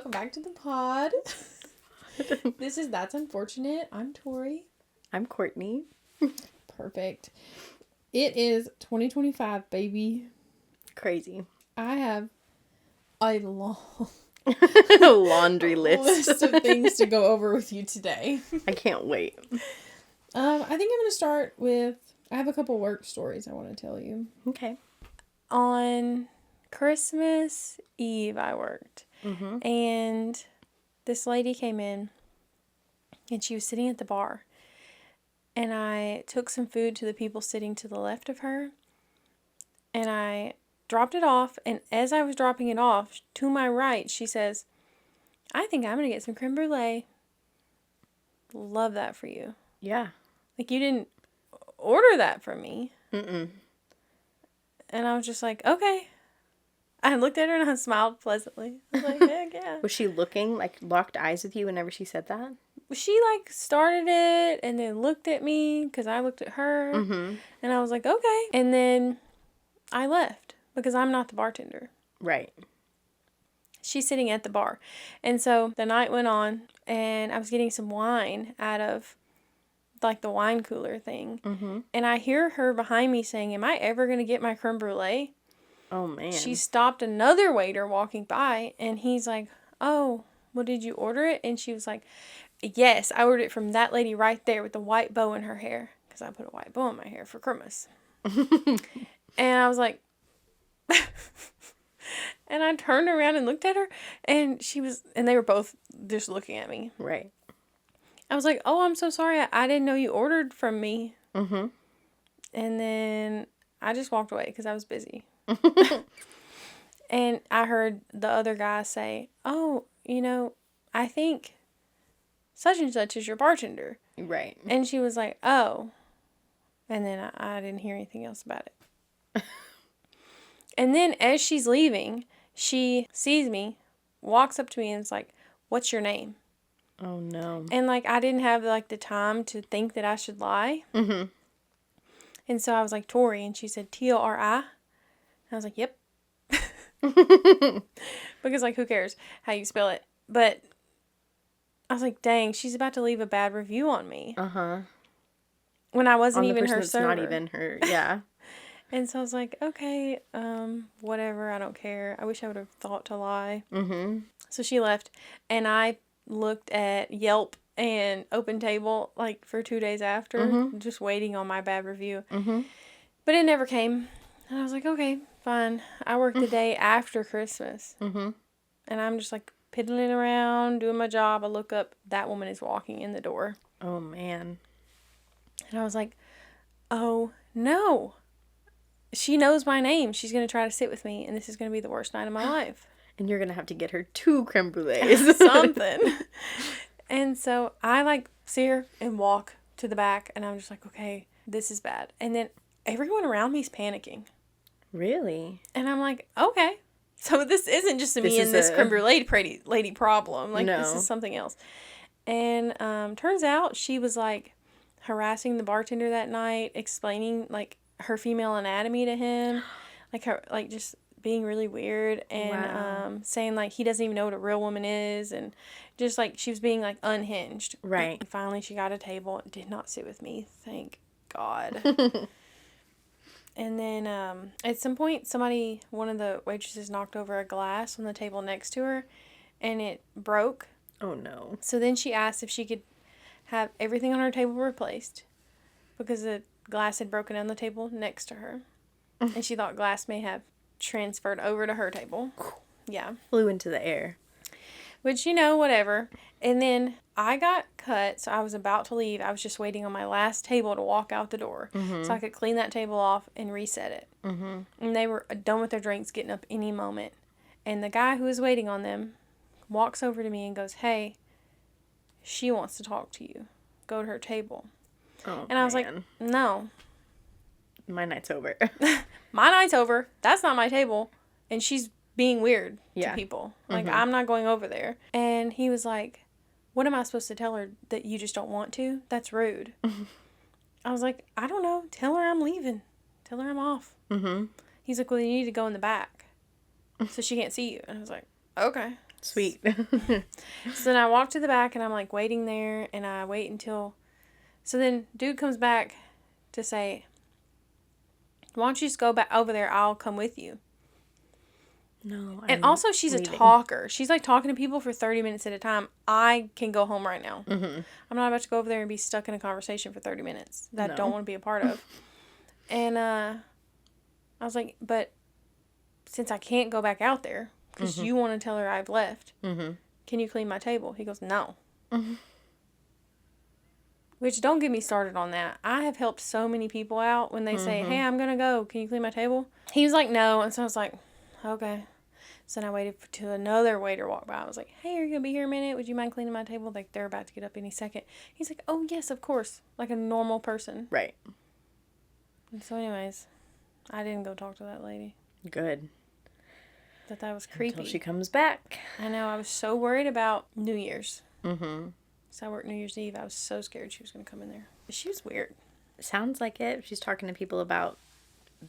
welcome back to the pod. This is That's Unfortunate. I'm Torrie. I'm Courtney. Perfect. It is 2025, baby. Crazy. I have a long laundry list of things to go over with you today. I can't wait. I think I'm going to start with, I have a couple work stories I want to tell you. Okay. On Christmas Eve, I worked. Mm-hmm. And this lady came in, and she was sitting at the bar. And I took some food to the people sitting to the left of her. And I dropped it off. And as I was dropping it off, to my right, she says, I think I'm going to get some creme brulee. Love that for you. Yeah. Like, you didn't order that for me. Mm-mm. And I was just like, okay. I looked at her and I smiled pleasantly. I was like, heck yeah. Was she looking, like, locked eyes with you whenever she said that? She, like, started it and then looked at me because I looked at her. Mm-hmm. And I was like, okay. And then I left because I'm not the bartender. Right. She's sitting at the bar. And so the night went on and I was getting some wine out of, like, the wine cooler thing. Mm-hmm. And I hear her behind me saying, am I ever going to get my creme brulee? Oh, man. She stopped another waiter walking by, and he's like, oh, well, did you order it? And she was like, yes, I ordered it from that lady right there with the white bow in her hair, because I put a white bow in my hair for Christmas. And I was like, and I turned around and looked at her, and they were both just looking at me. Right. I was like, oh, I'm so sorry. I didn't know you ordered from me. Mm-hmm. And then I just walked away because I was busy. And I heard the other guy say, oh, I think such and such is your bartender. Right. And she was like, oh. And then I didn't hear anything else about it. And then as she's leaving, she sees me, walks up to me and is like, what's your name? Oh, no. And, like, I didn't have, like, the time to think that I should lie. Mm-hmm. And so I was like, Torrie. And she said, T-O-R-I. I was like, yep. Because, like, who cares how you spell it? But I was like, dang, she's about to leave a bad review on me. Uh-huh. When I wasn't On the even person her that's server. not even her, yeah. And so I was like, okay, whatever, I don't care. I wish I would have thought to lie. Mm-hmm. So she left, and I looked at Yelp and Open Table, like, for 2 days after, just waiting on my bad review. Mm-hmm. But it never came. And I was like, okay, fine. I work the day after Christmas. Mm-hmm. And I'm just, like, piddling around, doing my job. I look up, that woman is walking in the door. Oh, man. And I was like, oh, no. She knows my name. She's going to try to sit with me, and this is going to be the worst night of my life. And you're going to have to get her 2 creme brulees. Something. And so I, like, see her and walk to the back, and I'm just like, okay, this is bad. And then everyone around me is panicking. Really? And I'm like, okay. So this isn't just me and this creme brulee lady problem. Like, No. This is something else. And turns out she was, like, harassing the bartender that night, explaining, like, her female anatomy to him. Like, her, like, just being really weird. And saying, like, he doesn't even know what a real woman is. And just, like, she was being, like, unhinged. Right. And finally she got a table and did not sit with me. Thank God. And then at some point, one of the waitresses knocked over a glass on the table next to her, and it broke. Oh, no. So then she asked if she could have everything on her table replaced because the glass had broken on the table next to her. And she thought glass may have transferred over to her table. Yeah. Flew into the air. Which, whatever. And then I got cut, so I was about to leave. I was just waiting on my last table to walk out the door so I could clean that table off and reset it. Mm-hmm. And they were done with their drinks, getting up any moment. And the guy who was waiting on them walks over to me and goes, hey, she wants to talk to you. Go to her table. Oh, and I was like, no. My night's over. My night's over. That's not my table. And she's being weird to people. Like, I'm not going over there. And he was like, what am I supposed to tell her, that you just don't want to? That's rude. I was like, I don't know. Tell her I'm leaving. Tell her I'm off. Mm-hmm. He's like, well, you need to go in the back so she can't see you. And I was like, okay. Sweet. So then I walk to the back and I'm like waiting there and I wait until. So then dude comes back to say, why don't you just go back over there? I'll come with you. No. And also, she's leaving. a talker. She's like talking to people for 30 minutes at a time. I can go home right now. Mm-hmm. I'm not about to go over there and be stuck in a conversation for 30 minutes that I don't No. want to be a part of. And I was like, but since I can't go back out there because you want to tell her I've left, can you clean my table? He goes, no. Which, don't get me started on that. I have helped so many people out when they say, hey, I'm going to go. Can you clean my table? He was like, no. And so I was like, okay. So then I waited till another waiter walked by. I was like, hey, are you going to be here a minute? Would you mind cleaning my table? Like, they're about to get up any second. He's like, oh, yes, of course. Like a normal person. Right. And so anyways, I didn't go talk to that lady. Good. That was creepy. Until she comes back. I know. I was so worried about New Year's. Mm-hmm. So I worked New Year's Eve. I was so scared she was going to come in there. But she was weird. Sounds like it. She's talking to people about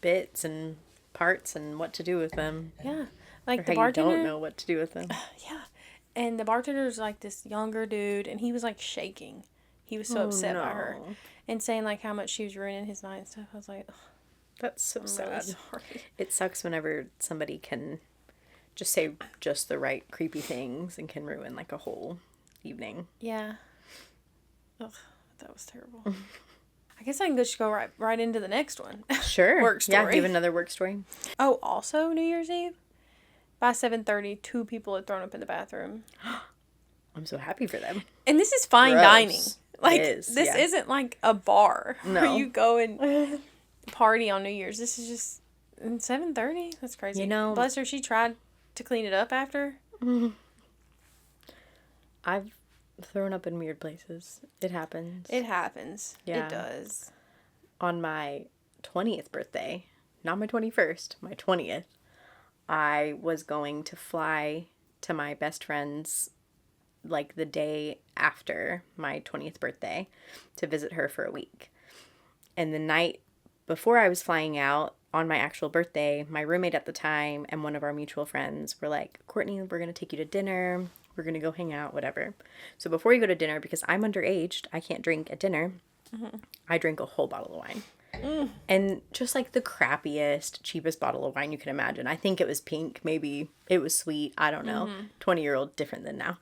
bits and parts and what to do with them. Yeah. Like Or the how bartender. you don't know what to do with them. Yeah. And the bartender's like this younger dude, and he was like shaking. He was so upset by her. And saying like how much she was ruining his night and stuff. I was like, ugh, That's so I'm sad. really sorry. It sucks whenever somebody can just say just the right creepy things and can ruin like a whole evening. Yeah. Ugh, that was terrible. I guess I can just go right into the next one. Sure. Work Yeah, story. give another work story. Oh, also New Year's Eve? By 7:30, 2 people had thrown up in the bathroom. I'm so happy for them. And this is fine Gross. dining. Like, It is, this yeah. isn't like a bar where No. you go and party on New Year's. This is just 7:30. That's crazy. You know- Bless her, she tried to clean it up after. I've thrown up in weird places. It happens. It happens. Yeah. It does. On my 20th birthday, not my 21st, my 20th, I was going to fly to my best friend's like the day after my 20th birthday to visit her for a week. And the night before I was flying out on my actual birthday, my roommate at the time and one of our mutual friends were like, Courtney, we're going to take you to dinner. We're going to go hang out, whatever. So before you go to dinner, because I'm underaged, I can't drink at dinner, I drank a whole bottle of wine. And just like the crappiest, cheapest bottle of wine you can imagine. I think it was pink. Maybe it was sweet. I don't know. 20-year-old, different than now.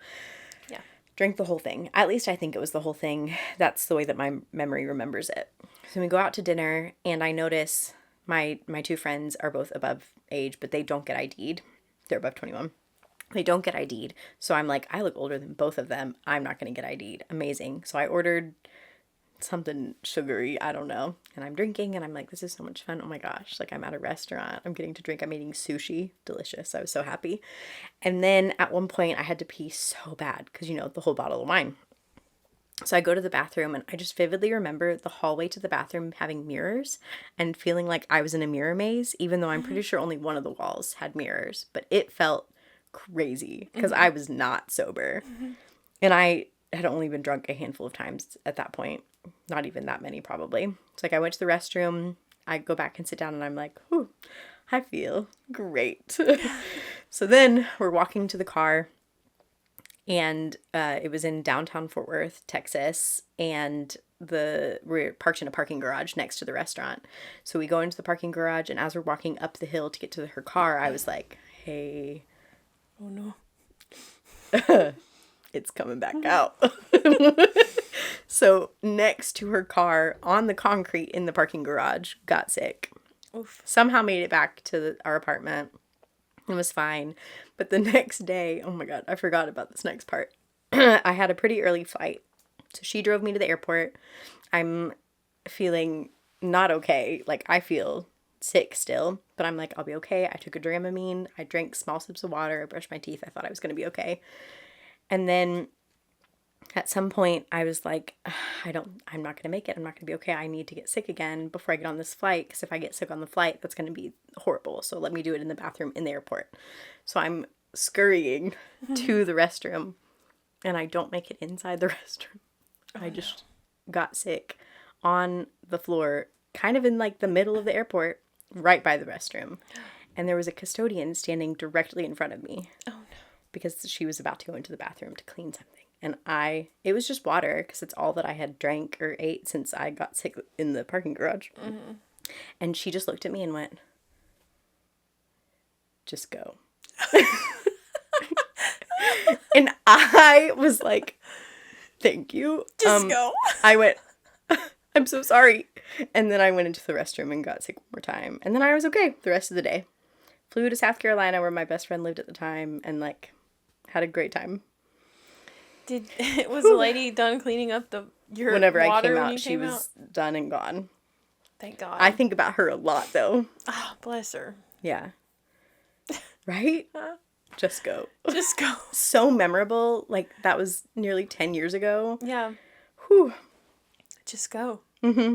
Yeah. Drank the whole thing. At least I think it was the whole thing. That's the way that my memory remembers it. So we go out to dinner and I notice my 2 friends are both above age, but they don't get ID'd. They're above 21. They don't get ID'd. So I'm like, I look older than both of them. I'm not going to get ID'd. Amazing. So I ordered something sugary, I don't know. And I'm drinking and I'm like, this is so much fun. Oh my gosh. Like I'm at a restaurant. I'm getting to drink. I'm eating sushi. Delicious. I was so happy. And then at one point I had to pee so bad because, you know, the whole bottle of wine. So I go to the bathroom and I just vividly remember the hallway to the bathroom having mirrors and feeling like I was in a mirror maze, even though I'm pretty sure only one of the walls had mirrors. But it felt crazy because I was not sober. And I had only been drunk a handful of times at that point. Not even that many, probably. It's like I went to the restroom. I go back and sit down and I'm like, whew, I feel great. So then we're walking to the car. And it was in downtown Fort Worth, Texas, and we're parked in a parking garage next to the restaurant. So we go into the parking garage, and as we're walking up the hill to get to her car, I was like, hey, Oh, no. it's coming back out. So next to her car, on the concrete in the parking garage, got sick. Oof. Somehow made it back to our apartment. It was fine. But the next day, oh my God, I forgot about this next part. I had a pretty early flight. So she drove me to the airport. I'm feeling not okay. Like, I feel sick still. But I'm like, I'll be okay. I took a Dramamine. I drank small sips of water. I brushed my teeth. I thought I was going to be okay. And then at some point, I was like, I'm not going to make it. I'm not going to be okay. I need to get sick again before I get on this flight. Because if I get sick on the flight, that's going to be horrible. So let me do it in the bathroom in the airport. So I'm scurrying to the restroom. And I don't make it inside the restroom. I just got sick on the floor, kind of in like the middle of the airport, right by the restroom. And there was a custodian standing directly in front of me. Oh, no. because she was about to go into the bathroom to clean something. And it was just water because it's all that I had drank or ate since I got sick in the parking garage. Mm-hmm. And she just looked at me and went, just go. And I was like, thank you. Just go. I went, I'm so sorry. And then I went into the restroom and got sick one more time. And then I was okay the rest of the day. Flew to South Carolina where my best friend lived at the time and like had a great time. Was the lady done cleaning up your Whenever I water came when out, you she came was out? done and gone. Thank God. I think about her a lot though. Oh, bless her. Yeah. Right? Just go. Just go. So memorable. Like that was nearly 10 years ago. Yeah. Whew. Just go. Mm-hmm.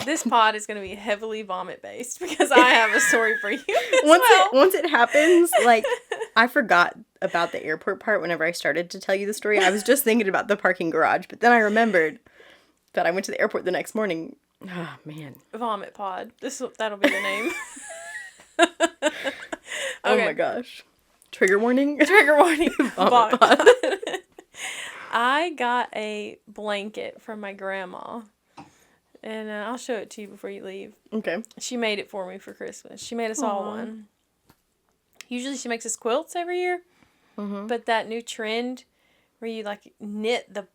This pod is going to be heavily vomit based because I have a story for you. Once it happens, like I forgot about the airport part whenever I started to tell you the story. I was just thinking about the parking garage, but then I remembered that I went to the airport the next morning. Oh man. Vomit pod. That'll be the name. Oh my gosh. Trigger warning. Trigger warning. Vomit pod. I got a blanket from my grandma. And I'll show it to you before you leave. Okay. She made it for me for Christmas. She made us all one. Usually she makes us quilts every year. Mm-hmm. But that new trend where you like knit the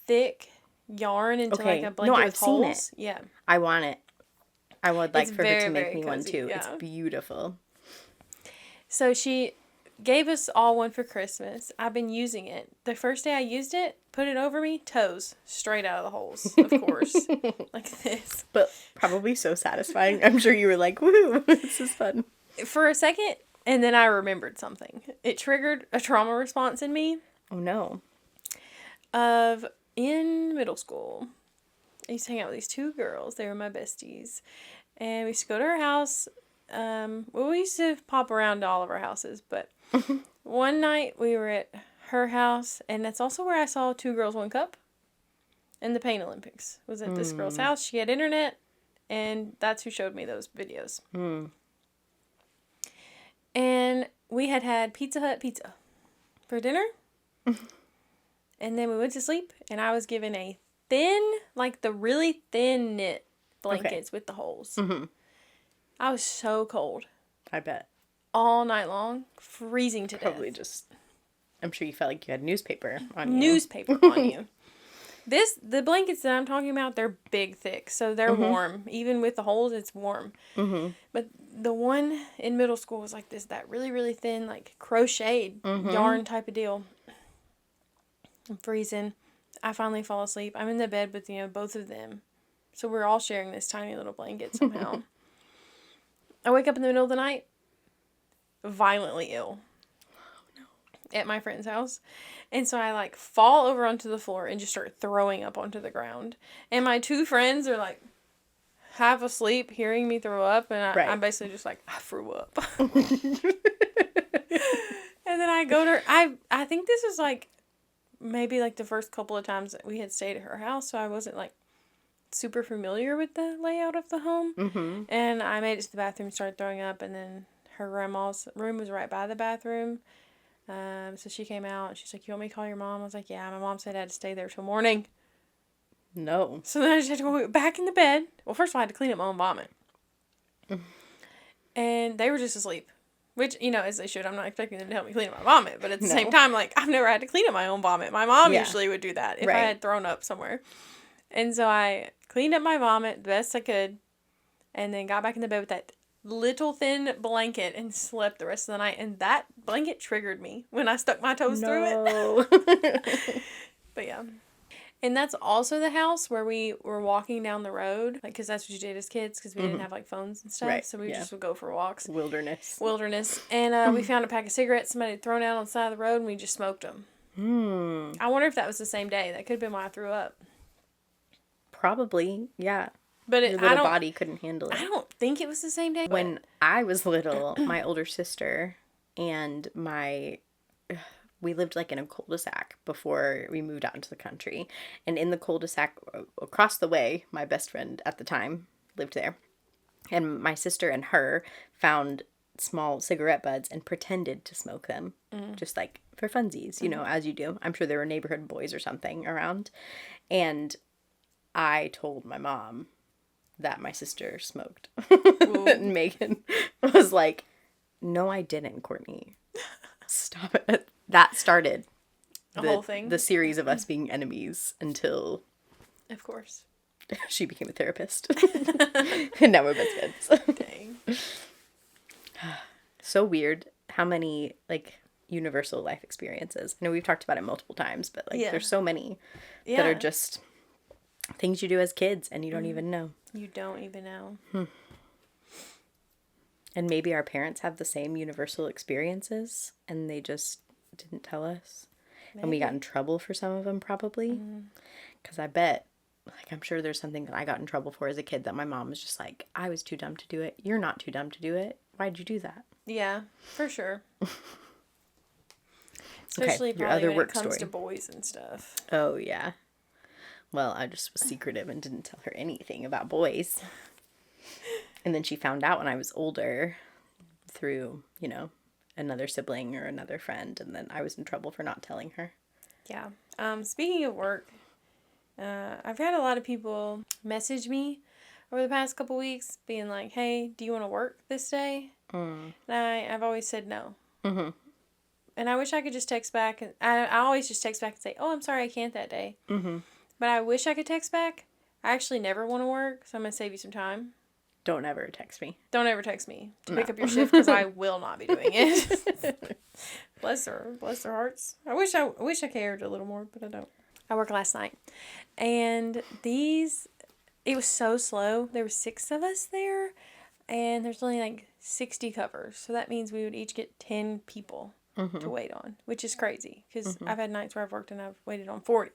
thick yarn into like a blanket with holes. Seen it. Yeah. I want it. I would like It's for her to very, make very me one cozy, too. yeah. It's beautiful. So she gave us all one for Christmas. I've been using it. The first day I used it, put it over me, toes straight out of the holes, of course. Like this. But probably so satisfying. I'm sure you were like, woohoo, this is fun. For a second, and then I remembered something. It triggered a trauma response in me. Oh no. In middle school, I used to hang out with these two girls. They were my besties. And we used to go to her house. We used to pop around to all of our houses, but one night we were at her house, and that's also where I saw Two Girls, One Cup and the Pain Olympics. Was at this girl's house. She had internet, and that's who showed me those videos. And we had Pizza Hut pizza for dinner, and then we went to sleep, and I was given a thin, like the really thin knit blankets with the holes. Mm-hmm. I was so cold. I bet. All night long, freezing to Probably death. just, I'm sure you felt like you had newspaper on you. Newspaper on you. The blankets that I'm talking about, they're big, thick, so they're warm. Even with the holes, it's warm. Mm-hmm. But the one in middle school was like that really, really thin, like crocheted yarn type of deal. I'm freezing. I finally fall asleep. I'm in the bed with, both of them. So we're all sharing this tiny little blanket somehow. I wake up in the middle of the night, violently ill. Oh, no. At my friend's house. And so I, fall over onto the floor and just start throwing up onto the ground. And my two friends are, half asleep, hearing me throw up. And I'm basically just I threw up. And then I go to her. I think this was, maybe, the first couple of times that we had stayed at her house. So I wasn't, super familiar with the layout of the home. Mm-hmm. And I made it to the bathroom, started throwing up, and then her grandma's room was right by the bathroom. So she came out, and she's like, you want me to call your mom? I was like, yeah, my mom said I had to stay there till morning. No. So then I just had to go back in the bed. Well, first of all, I had to clean up my own vomit. And they were just asleep. Which, as they should. I'm not expecting them to help me clean up my vomit. But at the same time, I've never had to clean up my own vomit. My mom usually would do that if I had thrown up somewhere. And so I cleaned up my vomit the best I could, and then got back in the bed with that little thin blanket and slept the rest of the night. And that blanket triggered me when I stuck my toes through it. But yeah. And that's also the house where we were walking down the road, because that's what you did as kids, because we didn't have phones and stuff. Right. So we just would go for walks. Wilderness. And we found a pack of cigarettes somebody had thrown out on the side of the road, and we just smoked them. I wonder if that was the same day. That could have been why I threw up. Probably, yeah. But your little body couldn't handle it. I don't think it was the same day. When I was little, my older sister and we lived in a cul-de-sac before we moved out into the country. And in the cul-de-sac across the way, my best friend at the time lived there. And my sister and her found small cigarette butts and pretended to smoke them, just like for funsies, you know, as you do. I'm sure there were neighborhood boys or something around. And I told my mom that my sister smoked. And Megan was like, no, I didn't, Courtney. Stop it. That started The whole thing. The series of us being enemies until Of course. she became a therapist. And now we're best friends. Dang. So weird how many, like, universal life experiences. I know we've talked about it multiple times, but, like, Yeah. there's so many that are just things you do as kids and you don't even know. You don't even know. And maybe our parents have the same universal experiences and they just didn't tell us. And we got in trouble for some of them probably. Because I bet, like, I'm sure there's something that I got in trouble for as a kid that my mom was just like, I was too dumb to do it. You're not too dumb to do it. Why'd you do that? Yeah, for sure. Especially your probably other when work it comes story. to boys and stuff. Oh, yeah. Well, I just was secretive and didn't tell her anything about boys. And then she found out when I was older through, you know, another sibling or another friend. And then I was in trouble for not telling her. Yeah. Speaking of work, I've had a lot of people message me over the past couple weeks being like, hey, do you want to work this day? And I've always said no. Mm-hmm. And I wish I could just text back. And I always just text back and say, oh, I'm sorry, I can't that day. Mm-hmm. But I wish I could text back. I actually never want to work, so I'm going to save you some time. Don't ever text me. Don't ever text me to pick No. up your shift because I will not be doing it. Bless their hearts. I wish I cared a little more, but I don't. I worked last night, and it was so slow. There were 6 of us there, and there's only like 60 covers, so that means we would each get 10 people to wait on, which is crazy because I've had nights where I've worked and I've waited on 40.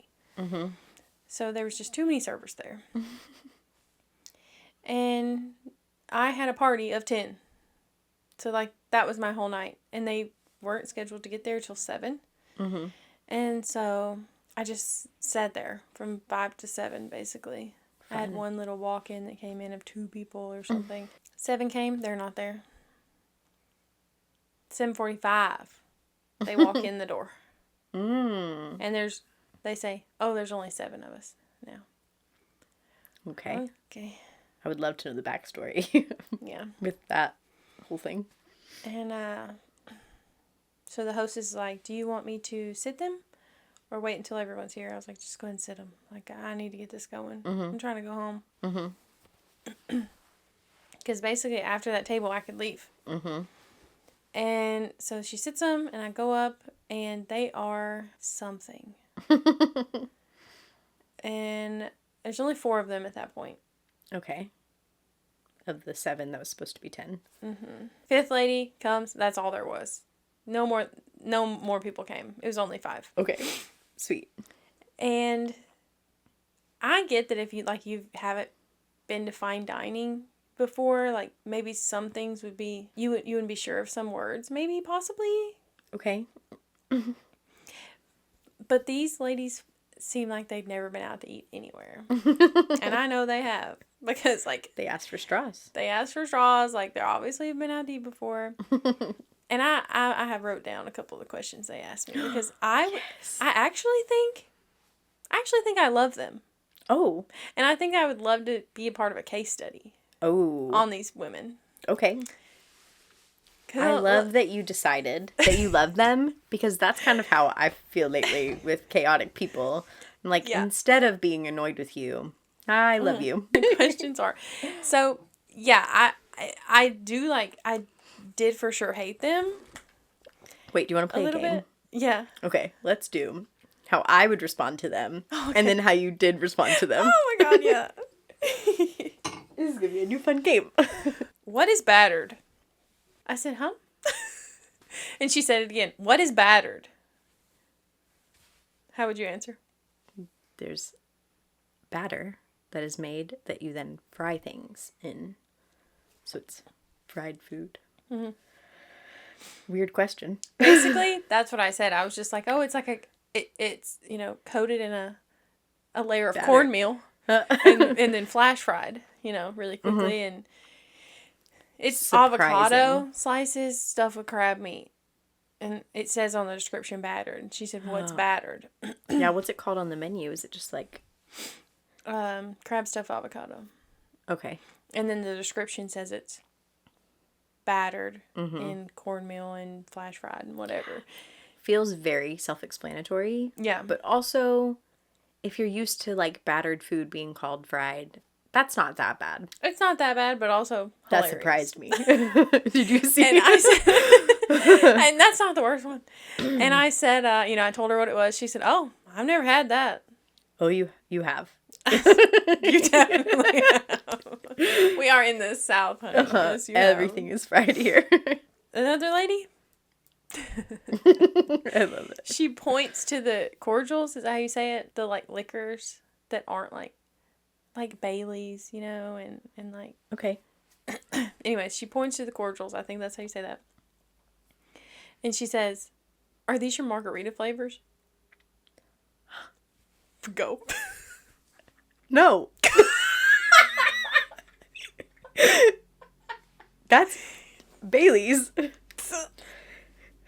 So there was just too many servers there. And I had a party of 10. So, like, that was my whole night. And they weren't scheduled to get there till 7. And so I just sat there from 5 to 7, basically. Fun. I had one little walk-in that came in of 2 people or something. 7 came, they're not there. 7:45, they walk in the door. And they say, oh, there's only 7 of us now. Okay. Okay. I would love to know the backstory. Yeah. With that whole thing. And so the hostess is like, do you want me to sit them or wait until everyone's here? I was like, just go ahead and sit them. Like, I need to get this going. I'm trying to go home. Because basically after that table, I could leave. And so she sits them, and I go up, and they are something. And there's only 4 of them at that point. Okay. Of the 7 that was supposed to be 10. 5th lady comes. That's all there was. No more people came. It was only 5. Okay. Sweet. And I get that if you haven't been to fine dining before, like maybe some things would be you wouldn't be sure of some words, maybe possibly. Okay. But these ladies seem like they've never been out to eat anywhere. And I know they have. Because, like... They asked for straws. They asked for straws. Like, they obviously have been out to eat before. And I have wrote down a couple of the questions they asked me. Because I actually think I love them. Oh. And I think I would love to be a part of a case study. Oh. On these women. Okay. I love that you decided that you love them. Because that's kind of how I feel lately with chaotic people. I'm like, instead of being annoyed with you... I love you. The questions are. So, yeah, I did for sure hate them. Wait, do you want to play a game? Bit? Yeah. Okay, let's do how I would respond to them. Okay. And then how you did respond to them. Oh my god, yeah. This is going to be a new fun game. What is battered? I said, huh? And she said it again. What is battered? How would you answer? There's batter that is made that you then fry things in. So it's fried food. Weird question. Basically, that's what I said. I was just like, oh, it's like it's coated in a layer of cornmeal and then flash fried, really quickly. And It's surprising. avocado slices stuffed with crab meat. And it says on the description battered. And she said, what's battered? Yeah, what's it called on the menu? Is it just like... Crab stuffed avocado. Okay. And then the description says it's battered in cornmeal and flash fried and whatever. Feels very self-explanatory. Yeah. But also, if you're used to, like, battered food being called fried, that's not that bad. It's not that bad, but also That hilarious. surprised me. Did you see? And I said, and that's not the worst one. And I said, I told her what it was. She said, oh, I've never had that. Oh, you have. You definitely have. We are in the South, honey. Yes, you Everything is fried here. Another lady? I love it. She points to the cordials. Is that how you say it? The, like, liquors that aren't, like Baileys, and like... Okay. Anyways, she points to the cordials. I think that's how you say that. And she says, are these your margarita flavors? Go. No. That's Bailey's. Is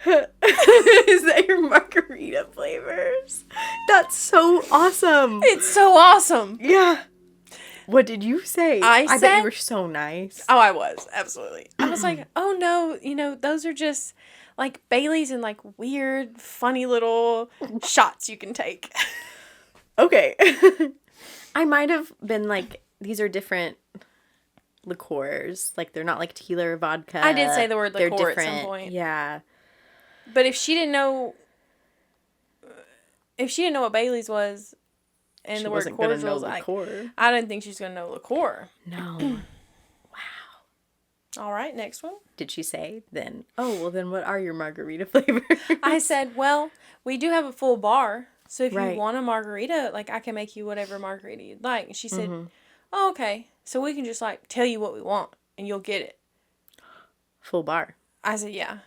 that your margarita flavors? That's so awesome. It's so awesome. Yeah. What did you say? I bet said- you were so nice. Oh, I was. Absolutely. I was like, oh no, those are just like Bailey's and like weird, funny little shots you can take. Okay. I might have been like, these are different liqueurs. Like, they're not like tequila or vodka. I did say the word They're liqueur at some different. point. Yeah. But if she didn't know what Bailey's was and She the word wasn't gonna know cordials, liqueur. I didn't think she was going to know liqueur. No. All right, next one. Did she say then, oh, well, then what are your margarita flavors? I said, well, we do have a full bar. So if Right. you want a margarita, like, I can make you whatever margarita you'd like. And she said, oh, okay. So we can just, like, tell you what we want and you'll get it. Full bar. I said, yeah.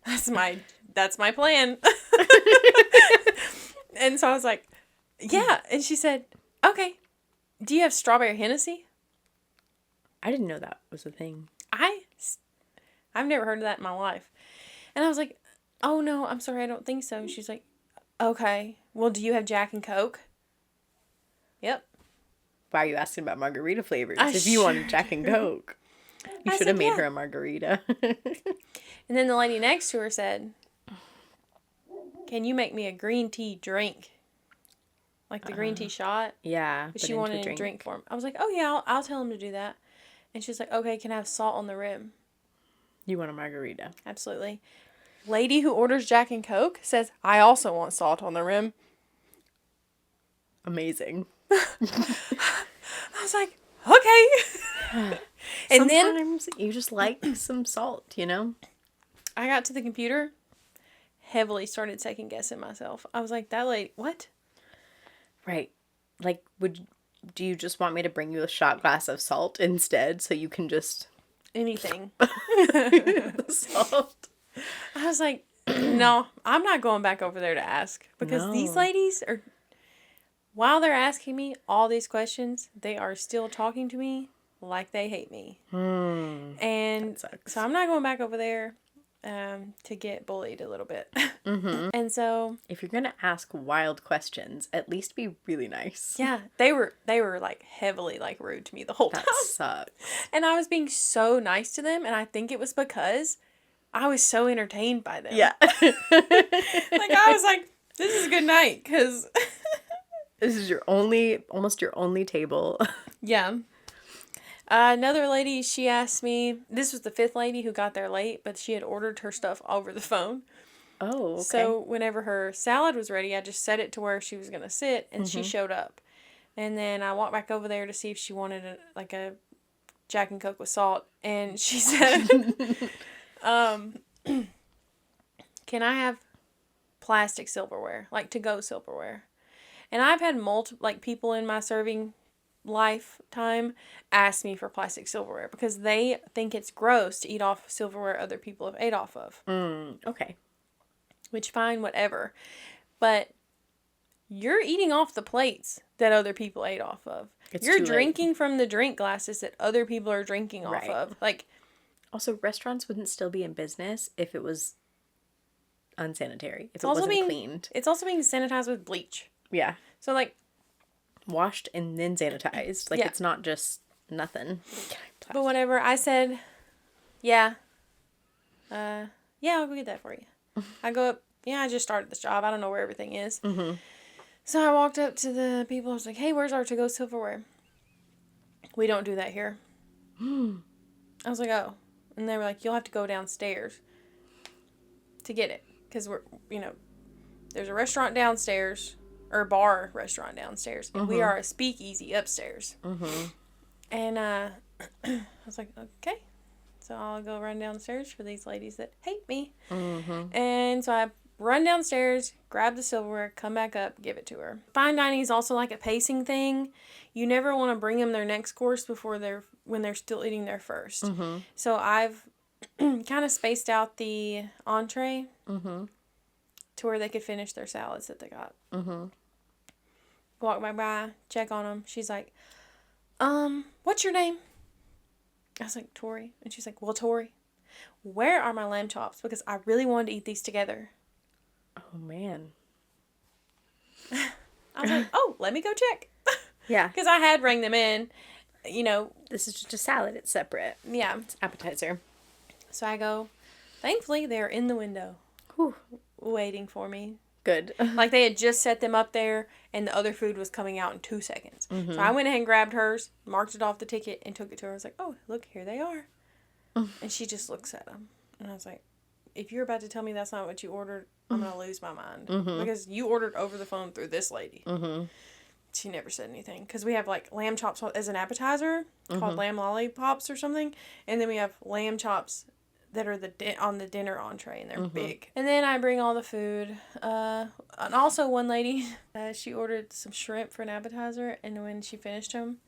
That's my plan. And so I was like, yeah. And she said, okay. Do you have strawberry Hennessy? I didn't know that was a thing. I've never heard of that in my life. And I was like, oh, no, I'm sorry, I don't think so. And she's like, okay. Well, do you have Jack and Coke? Yep. Why are you asking about margarita flavors? I If you wanted Jack and Coke, you I should have said, made yeah. her a margarita. And then the lady next to her said, can you make me a green tea drink? Like the green tea shot? Yeah. But she wanted a drink form. I was like, oh, yeah, I'll tell him to do that. And she's like, okay, can I have salt on the rim? You want a margarita. Absolutely. Lady who orders Jack and Coke says, I also want salt on the rim. Amazing. I was like, okay. And then Sometimes you just like some salt, you know? I got to the computer, heavily started second guessing myself. I was like, that lady, what? Right. Like, do you just want me to bring you a shot glass of salt instead so you can just... Anything. the salt? I was like, no, I'm not going back over there to ask. Because these No. ladies are, while they're asking me all these questions, they are still talking to me like they hate me. And That sucks. so I'm not going back over there to get bullied a little bit. And so, If you're going to ask wild questions, at least be really nice. yeah, they were like heavily like rude to me the whole time. That sucks. And I was being so nice to them, and I think it was because I was so entertained by them. Yeah. Like, I was like, this is a good night, because... This is almost your only table. Yeah. Another lady, she asked me, this was the fifth lady who got there late, but she had ordered her stuff over the phone. Oh, okay. So whenever her salad was ready, I just set it to where she was going to sit, and she showed up. And then I walked back over there to see if she wanted a Jack and Coke with salt. And she said, can I have plastic silverware, like to-go silverware? And I've had people in my serving lifetime ask me for plastic silverware because they think it's gross to eat off silverware other people have ate off of. Okay. Which, fine, whatever. But you're eating off the plates that other people ate off of. It's You're too late. drinking from the drink glasses that other people are drinking off Right. of. Like, Also, restaurants wouldn't still be in business if it was unsanitary, if it also wasn't cleaned. it's also being sanitized with bleach. Yeah. So, like, Washed and then sanitized. Like, Yeah. it's not just nothing. but whatever. I said, yeah. Yeah, I'll go get that for you. I go up. Yeah, I just started this job. I don't know where everything is. Mm-hmm. So I walked up to the people. I was like, hey, where's our to-go silverware? We don't do that here. I was like, oh. And they were like, you'll have to go downstairs to get it. Because we're, there's a restaurant downstairs, or a bar restaurant downstairs. And we are a speakeasy upstairs. Mm-hmm. And I was like, okay. So I'll go run downstairs for these ladies that hate me. Mm-hmm. And so I run downstairs, grab the silverware, come back up, give it to her. Fine dining is also like a pacing thing. You never want to bring them their next course when they're still eating their first. Mm-hmm. So I've kind of spaced out the entree Mm-hmm. to where they could finish their salads that they got. Mm-hmm. Walk by, check on them. She's like, what's your name? I was like, Torrie. And she's like, well, Torrie, where are my lamb chops? Because I really wanted to eat these together. Oh, man. I was like, oh, let me go check. Yeah. Because I had rang them in, This is just a salad. It's separate. yeah. It's appetizer. So I go, thankfully, they're in the window Whew. waiting for me. Good. Like they had just set them up there and the other food was coming out in 2 seconds. Mm-hmm. So I went ahead and grabbed hers, marked it off the ticket, and took it to her. I was like, oh, look, here they are. And she just looks at them. And I was like, if you're about to tell me that's not what you ordered, I'm going to lose my mind. Mm-hmm. Because you ordered over the phone through this lady. Mm-hmm. She never said anything. Because we have like lamb chops as an appetizer called lamb lollipops or something. And then we have lamb chops that are on the dinner entree, and they're big. And then I bring all the food. And also one lady, she ordered some shrimp for an appetizer, and when she finished them,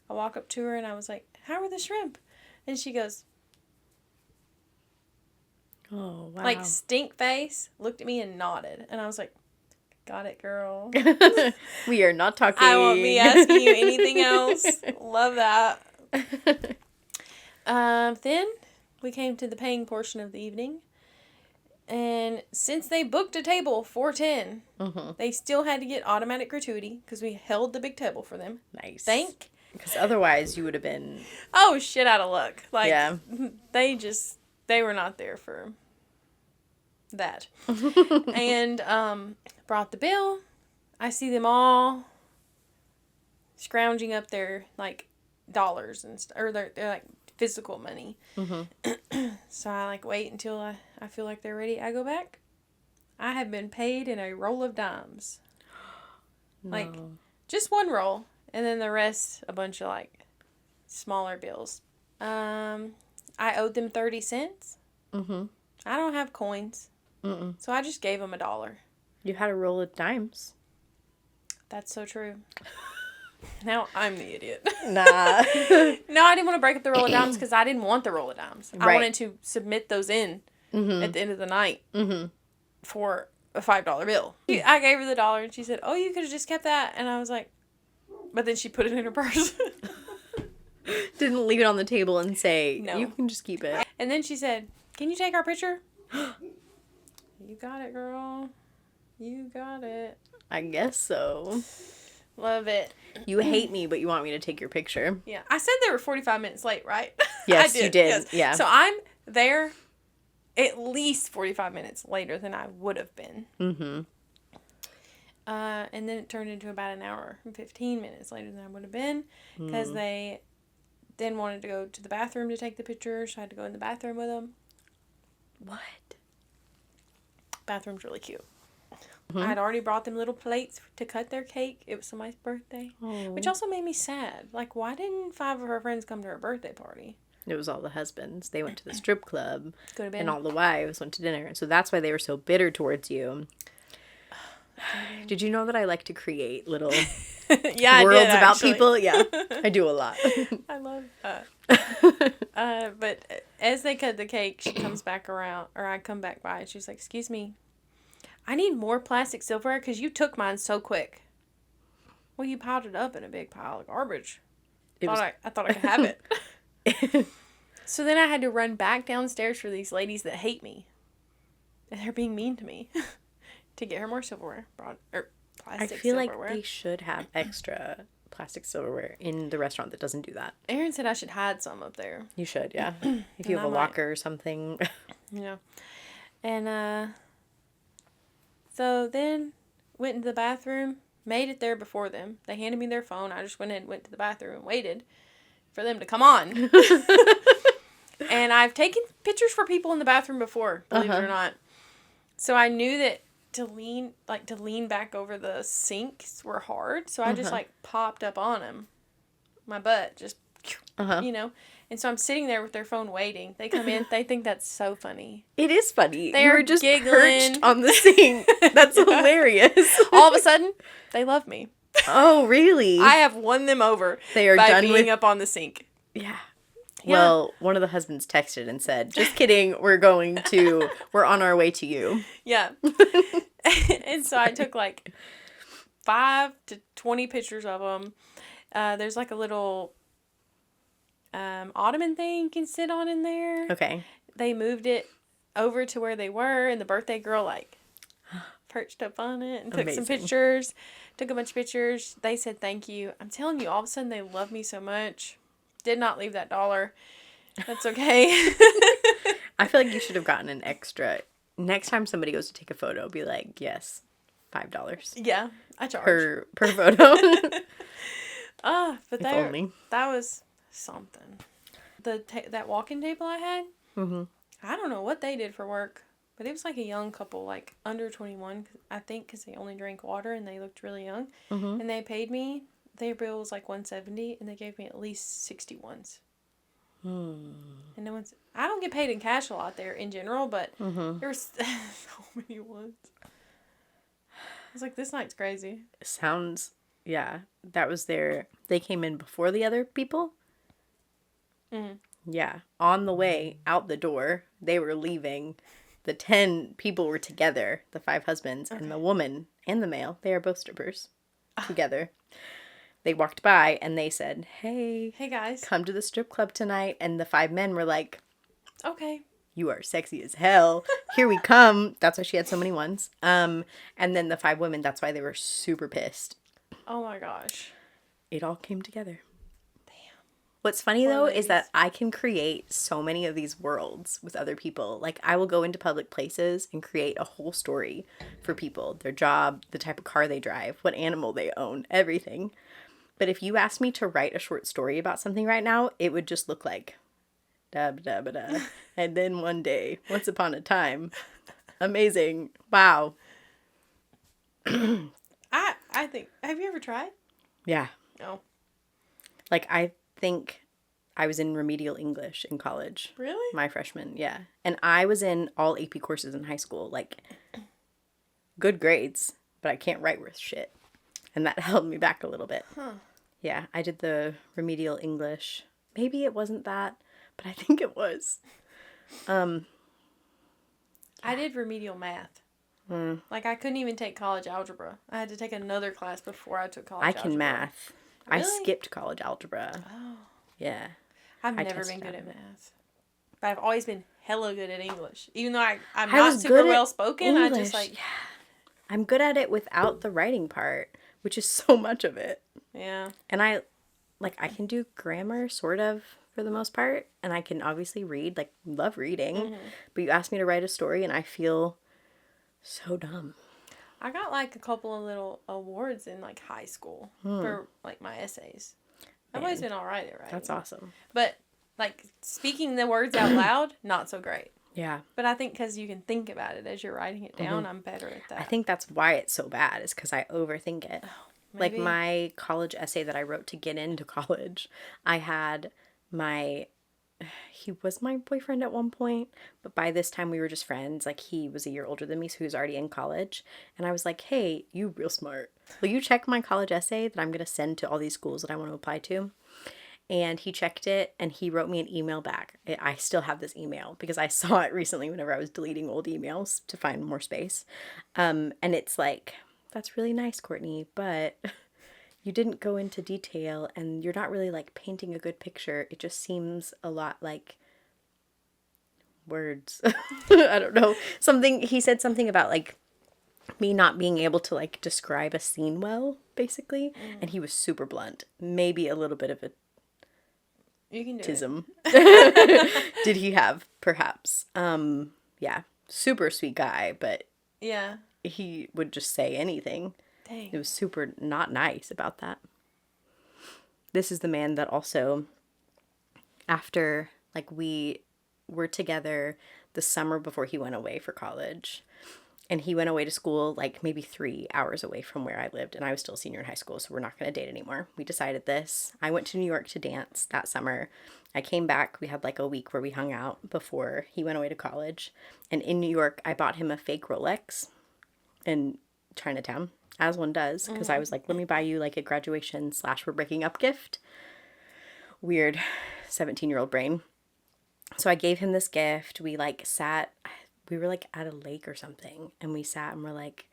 I walk up to her and I was like, how are the shrimp? And she goes, Oh, wow. like stink face, looked at me and nodded. And I was like, got it, girl. We are not talking. I won't be asking you anything else. Love that. Then we came to the paying portion of the evening. And since they booked a table for 10, they still had to get automatic gratuity because we held the big table for them. Nice. Because otherwise you would have been... oh, shit out of luck. Like, Yeah. they were not there for that. And brought the bill. I see them all scrounging up their, like, dollars and or their like, physical money. So I, like, wait until I feel like they're ready. I go back. I have been paid in a roll of dimes. No. Like, just one roll. And then the rest, a bunch of, like, smaller bills. I owed them 30 cents. Mm-hmm. I don't have coins. Mm-mm. So I just gave them $1. You had a roll of dimes. That's so true. Now I'm the idiot. Nah. No, I didn't want to break up the roll of dimes because I didn't want the roll of dimes. I Right. wanted to submit those in at the end of the night for a $5 bill. I gave her the $1 and she said, oh, you could have just kept that. And I was like, but then she put it in her purse. Didn't leave it on the table and say, No. you can just keep it. And then she said, can you take our picture? You got it, girl. You got it. I guess so. Love it. You hate me, but you want me to take your picture. Yeah. I said they were 45 minutes late, right? Yes, I you did. Yes. Yeah. So I'm there at least 45 minutes later than I would have been. Mm-hmm. And then it turned into about an hour and 15 minutes later than I would have been because they then wanted to go to the bathroom to take the picture, so I had to go in the bathroom with them. What? Bathroom's really cute. I had already brought them little plates to cut their cake. It was somebody's birthday, which also made me sad. Like, why didn't 5 of her friends come to her birthday party? It was all the husbands. They went to the strip club. Could have been. And all the wives went to dinner. So that's why they were so bitter towards you. Did you know that I like to create little Yeah, worlds I did, about actually. people? Yeah, I do a lot. I love that. But as they cut the cake, she comes back around, or I come back by, and she's like, excuse me, I need more plastic silverware because you took mine so quick. Well, you piled it up in a big pile of garbage. I thought I could have it. So then I had to run back downstairs for these ladies that hate me. And they're being mean to me. To get her more silverware. I feel like they should have extra plastic silverware in the restaurant that doesn't do that. Aaron said I should hide some up there. You should, yeah. If you have a locker or something. Yeah. And so then went into the bathroom, made it there before them. They handed me their phone. I just went to the bathroom and waited for them to come on. And I've taken pictures for people in the bathroom before, believe it or not. So I knew that to lean back over the sinks were hard. So I just popped up on them. My butt just, you know. And so I'm sitting there with their phone waiting. They come in. They think that's so funny. It is funny. They are just giggling. Perched on the sink. That's hilarious. All of a sudden, they love me. Oh, really? I have won them over. They are by done being with... up on the sink. Yeah. Well, one of the husbands texted and said, "Just kidding. We're on our way to you." Yeah. And so I took 5 to 20 pictures of them. There's a little ottoman thing you can sit on in there. Okay. They moved it over to where they were, and the birthday girl perched up on it and took some pictures. Took a bunch of pictures. They said thank you. I'm telling you, all of a sudden they love me so much. Did not leave that $1. That's okay. I feel like you should have gotten an extra. Next time somebody goes to take a photo, be like, yes, $5. Yeah, I charge. Per photo. But that was something. That walk-in table I had, I don't know what they did for work, but it was a young couple, under 21, I think, because they only drank water and they looked really young. And they paid me. Their bill was $170, and they gave me at least 61s. And I don't get paid in cash a lot there in general, but there were so many ones. I was like, this night's crazy. Sounds, yeah. That was they came in before the other people? Yeah. On the way out the door, they were leaving. The 10 people were together, the 5 husbands, and the woman and the male. They are both strippers together. They walked by and they said, hey guys, come to the strip club tonight. And the 5 men were like, okay, you are sexy as hell. Here we come. That's why she had so many ones. And then the 5 women, that's why they were super pissed. Oh my gosh. It all came together. Damn. What's funny though is that I can create so many of these worlds with other people. I will go into public places and create a whole story for people. Their job, the type of car they drive, what animal they own, everything. But if you asked me to write a short story about something right now, it would just look like da da da da. And then one day, once upon a time, amazing, wow. I think. Have you ever tried? Yeah. No. I think I was in remedial English in college. Really? My freshman, yeah. And I was in all AP courses in high school, good grades, but I can't write worth shit. And that held me back a little bit. Huh. Yeah, I did the remedial English. Maybe it wasn't that, but I think it was. I did remedial math. I couldn't even take college algebra. I had to take another class before I took college algebra. I can math. Really? I skipped college algebra. Oh. Yeah. I've never been good at math. But I've always been hella good at English. Even though I'm I not was super good at well spoken, I just yeah. I'm good at it without the writing part, which is so much of it. Yeah. And I can do grammar, sort of, for the most part. And I can obviously read, love reading. But you ask me to write a story and I feel so dumb. I got a couple of little awards in high school for my essays. I've always been all right at writing. That's awesome. But speaking the words out loud, not so great. Yeah. But I think because you can think about it as you're writing it down, I'm better at that. I think that's why it's so bad, is because I overthink it. Oh, maybe. My college essay that I wrote to get into college, I had he was my boyfriend at one point, but by this time we were just friends. He was a year older than me, so he was already in college. And I was like, hey, you real smart. Will you check my college essay that I'm going to send to all these schools that I want to apply to? and he checked it and he wrote me an email back. I still have this email because I saw it recently whenever I was deleting old emails to find more space. And it's like, that's really nice, Courtney, but you didn't go into detail and you're not really like painting a good picture. It just seems a lot like words. I don't know. He said something about like me not being able to like describe a scene well, basically. And he was super blunt. Maybe a little bit of a You can do tism. Did he have, perhaps. Yeah. Super sweet guy, but Yeah. he would just say anything. Dang. It was super not nice about that. This is the man that also, after like we were together the summer before he went away for college, and he went away to school like maybe 3 hours away from where I lived, and I was still a senior in high school, so we're not going to date anymore. We decided this. I went to New York to dance that summer. I came back. We had like a week where we hung out before he went away to college. And in New York, I bought him a fake Rolex in Chinatown, as one does, because I was like, let me buy you like a graduation / we're breaking up gift. Weird 17-year-old brain. So I gave him this gift. We like sat, we were like at a lake or something, and we sat and we're like,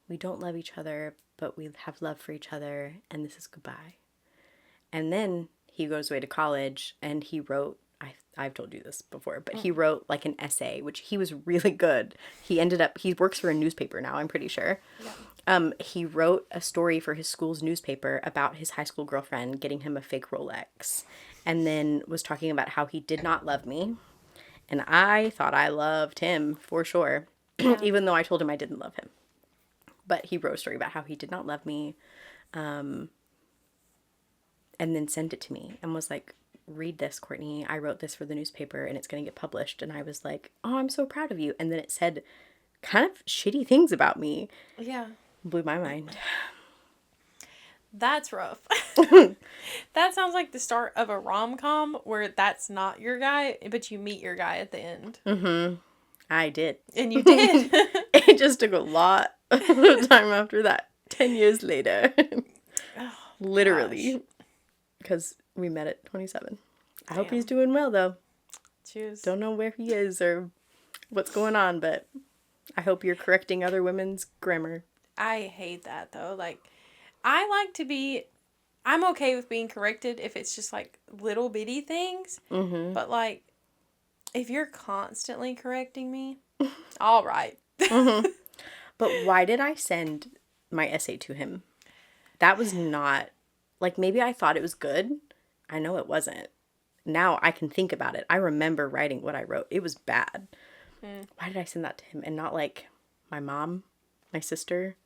we don't love each other, but we have love for each other, and this is goodbye. And then he goes away to college, and he wrote, I've told you this before, but he wrote like an essay, which he was really good. He works for a newspaper now, I'm pretty sure. Yeah. He wrote a story for his school's newspaper about his high school girlfriend getting him a fake Rolex, and then was talking about how he did not love me. And I thought I loved him for sure, even though I told him I didn't love him. But he wrote a story about how he did not love me, and then sent it to me and was like, read this, Courtney. I wrote this for the newspaper and it's going to get published. And I was like, oh, I'm so proud of you. And then it said kind of shitty things about me. Yeah. Blew my mind. That's rough. That sounds like the start of a rom-com where that's not your guy, but you meet your guy at the end. Mm-hmm. I did. And you did. It just took a lot of time after that. 10 years later. Oh, literally. Because we met at 27. I hope he's doing well, though. Cheers. Don't know where he is or what's going on, but I hope you're correcting other women's grammar. I hate that, though. Like, I like to be... I'm okay with being corrected if it's just, like, little bitty things. Mm-hmm. But, like, if you're constantly correcting me, all right. Mm-hmm. But why did I send my essay to him? That was not... Like, maybe I thought it was good. I know it wasn't. Now I can think about it. I remember writing what I wrote. It was bad. Why did I send that to him and not, like, my mom, my sister,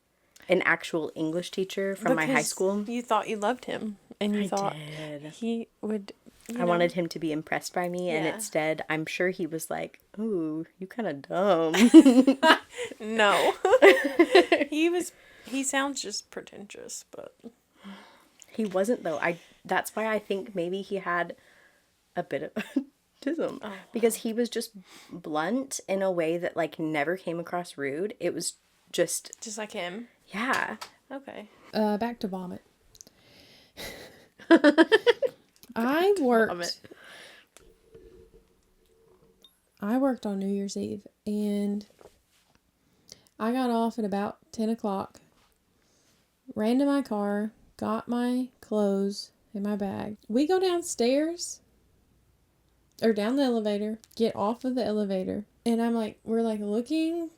an actual English teacher from my high school? You thought you loved him. And you thought he would... I wanted him to be impressed by me, and instead, I'm sure he was like, ooh, you kind of dumb. No. He sounds just pretentious, but... He wasn't, though. That's why I think maybe he had a bit of autism. Oh. Because he was just blunt in a way that, like, never came across rude. It was just... Just like him? Yeah. Okay. Back to vomit. I worked on New Year's Eve, and I got off at about 10 o'clock, ran to my car, got my clothes in my bag. We go downstairs, or down the elevator, get off of the elevator, and we're like looking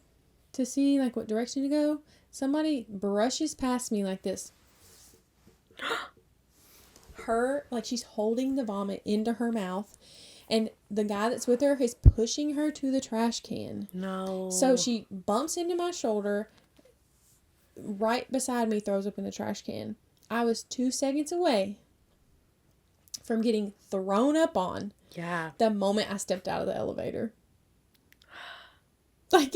to see like what direction to go. Somebody brushes past me like this. Like she's holding the vomit into her mouth, and the guy that's with her is pushing her to the trash can. No. So she bumps into my shoulder, right beside me, throws up in the trash can. I was 2 seconds away from getting thrown up on. Yeah. The moment I stepped out of the elevator. Like,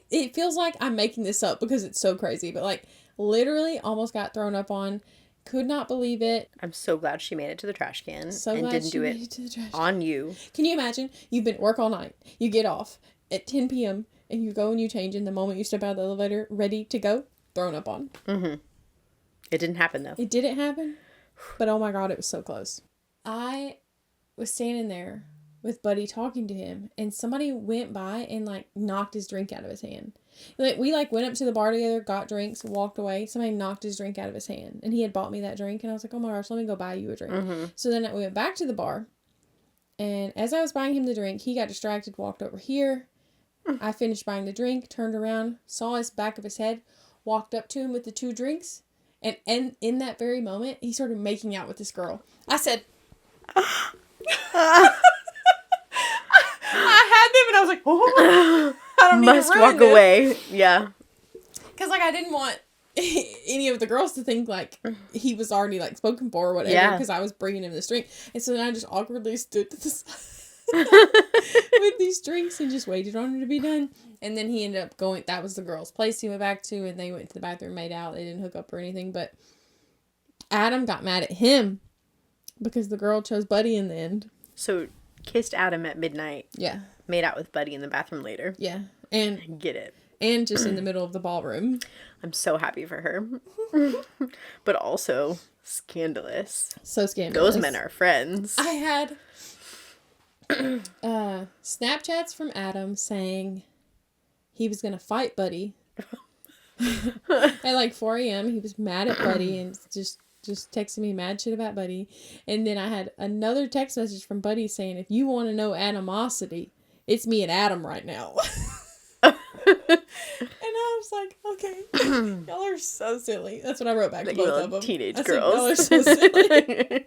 it feels like I'm making this up because it's so crazy, but like, literally almost got thrown up on. Could not believe it. I'm so glad she made it to the trash can and didn't do it to on you. Can you imagine? You've been at work all night. You get off at 10 p.m. and you go and you change, and the moment you step out of the elevator, ready to go, thrown up on. Mm-hmm. It didn't happen, though. It didn't happen? But oh my God, it was so close. I was standing there with Buddy talking to him, and somebody went by and like knocked his drink out of his hand. Like we like went up to the bar together, got drinks, walked away. Somebody knocked his drink out of his hand, and he had bought me that drink, and I was like, oh my gosh, let me go buy you a drink. Mm-hmm. So then we went back to the bar, and as I was buying him the drink, he got distracted, walked over here. I finished buying the drink, turned around, saw his back of his head, walked up to him with the 2 drinks, and in that very moment, he started making out with this girl. I said, I had them, and I was like, oh, I don't Must need to walk away. Yeah. Because, like, I didn't want any of the girls to think, like, he was already, like, spoken for or whatever. Yeah. Because I was bringing him this drink. And so then I just awkwardly stood to the side with these drinks and just waited on it to be done. And then he ended up going, that was the girl's place he went back to. And they went to the bathroom, made out. They didn't hook up or anything. But Adam got mad at him because the girl chose Buddy in the end. So, kissed Adam at midnight. Yeah. Made out with Buddy in the bathroom later. Yeah. And Get it. And just in the middle of the ballroom. I'm so happy for her. But also scandalous. So scandalous. Those men are friends. I had Snapchats from Adam saying he was going to fight Buddy. At like 4 a.m. he was mad at Buddy and just texting me mad shit about Buddy. And then I had another text message from Buddy saying, if you want to know animosity, it's me and Adam right now. And I was like, okay, y'all are so silly. That's what I wrote back to both of them. Teenage I said, girls. y'all are so silly.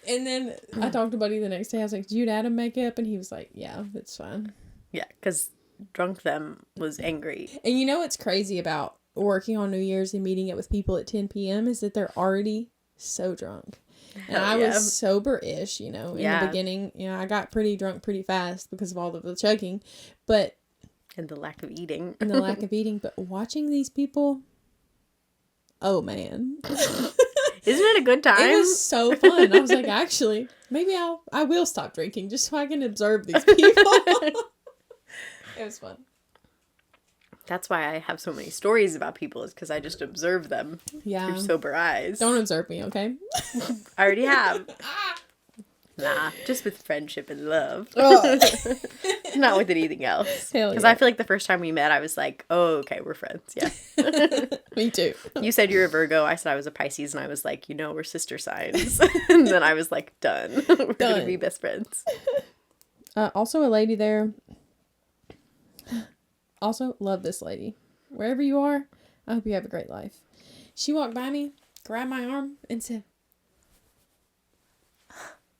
And then I talked to Buddy the next day. I was like, did you and Adam make up? And he was like, yeah, it's fine. Yeah, because drunk them was angry. And you know what's crazy about working on New Year's and meeting up with people at 10 p.m. is that they're already so drunk. And I was sober-ish, you know, in the beginning. You know, I got pretty drunk pretty fast because of all of the chugging. But... And the lack of eating. But watching these people, oh man. Isn't it a good time? It was so fun. I was like, actually, maybe I will stop drinking just so I can observe these people. It was fun. That's why I have so many stories about people, is because I just observe them through sober eyes. Don't observe me, okay? I already have. Nah, just with friendship and love. Oh. Not with anything else. Because I feel like the first time we met, I was like, oh, okay, we're friends. Yeah. Me too. You said you're a Virgo. I said I was a Pisces. And I was like, you know, we're sister signs. And then I was like, done. We're going to be best friends. Also a lady there. Also, love this lady. Wherever you are, I hope you have a great life. She walked by me, grabbed my arm, and said,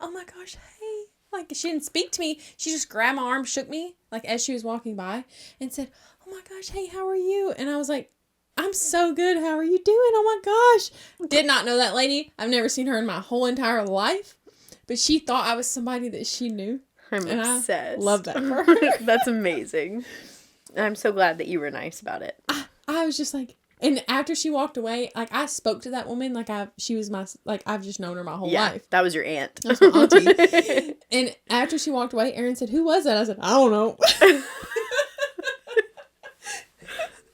oh my gosh, hey. Like, she didn't speak to me. She just grabbed my arm, shook me, like, as she was walking by, and said, oh my gosh, hey, how are you? And I was like, I'm so good. How are you doing? Oh my gosh. Did not know that lady. I've never seen her in my whole entire life. But she thought I was somebody that she knew. I'm obsessed. I love that for her. That's amazing. I'm so glad that you were nice about it. I was just like, and after she walked away, like, I spoke to that woman like she was my, like, I've just known her my whole life. That was your aunt. That's my auntie. And after she walked away, Erin said, who was that? I said, I don't know.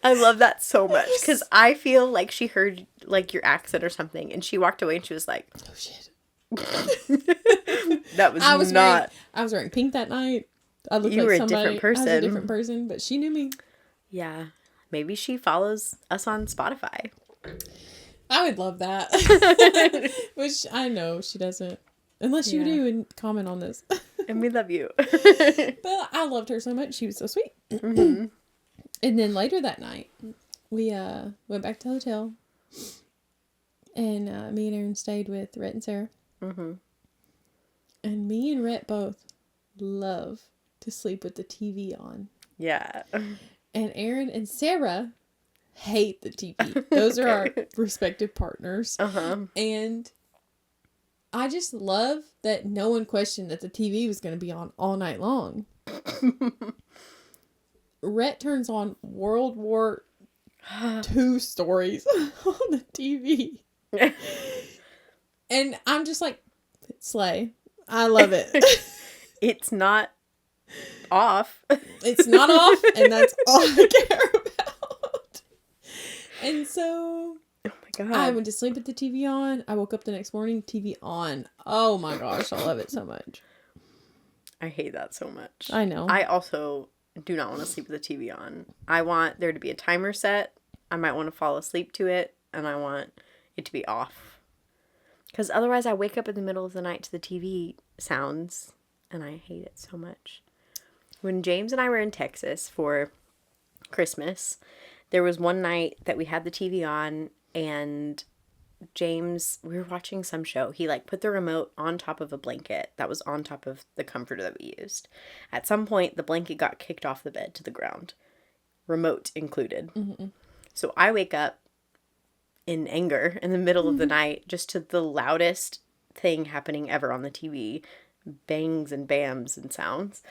I love that so much because I feel like she heard like your accent or something and she walked away and she was like, oh shit. That was not. I was wearing pink that night. I looked you like were somebody. A different person. I was a different person, but she knew me. Yeah. Maybe she follows us on Spotify. I would love that. Which I know she doesn't. Unless you do and comment on this. And we love you. But I loved her so much. She was so sweet. Mm-hmm. And then later that night, we went back to the hotel. And me and Erin stayed with Rhett and Sarah. Mm-hmm. And me and Rhett both love to sleep with the TV on. Yeah. And Erin and Sarah hate the TV. Those are our respective partners. Uh-huh. And I just love that no one questioned that the TV was going to be on all night long. Rhett turns on World War II stories on the TV. And I'm just like, slay. I love it. It's not off. It's not off, and that's all I care about. And so, oh my my I God. went to sleep with the TV on. I woke up the next morning, TV on. Oh my gosh, I love it so much. I hate that so much. I know. I also do not want to sleep with the TV on. I want there to be a timer set. I might want to fall asleep to it, and I want it to be off. Because otherwise I wake up in the middle of the night to the TV sounds, and I hate it so much. When James and I were in Texas for Christmas, there was one night that we had the TV on, and James, we were watching some show. He like put the remote on top of a blanket that was on top of the comforter that we used. At some point, the blanket got kicked off the bed to the ground, remote included. Mm-hmm. So I wake up in anger in the middle of the night just to the loudest thing happening ever on the TV, bangs and bams and sounds.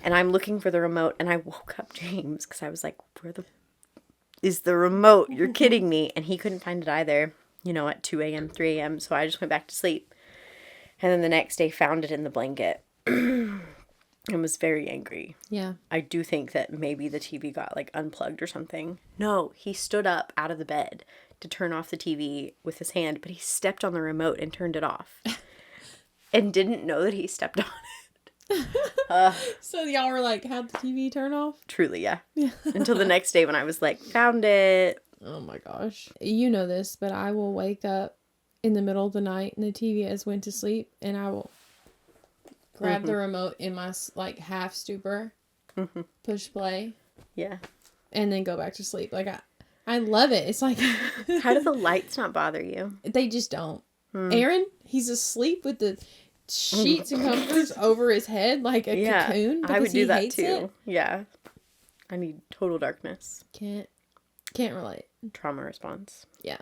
And I'm looking for the remote, and I woke up James because I was like, where the is the remote? You're kidding me. And he couldn't find it either, you know, at 2 a.m., 3 a.m. So I just went back to sleep. And then the next day found it in the blanket and was very angry. Yeah. I do think that maybe the TV got like unplugged or something. No, he stood up out of the bed to turn off the TV with his hand, but he stepped on the remote and turned it off and didn't know that he stepped on it. So y'all were like, how'd the TV turn off? Truly, yeah. Until the next day when I was like, found it. Oh my gosh. You know this, but I will wake up in the middle of the night and the TV has went to sleep, and I will grab the remote in my like half stupor, push play, Yeah. and then go back to sleep. Like I love it. It's like How do the lights not bother you? they just don't. Aaron, he's asleep with the sheets and comforters over his head like a cocoon. I would do that too. It. Yeah. I need total darkness. Can't relate. Trauma response. Yeah.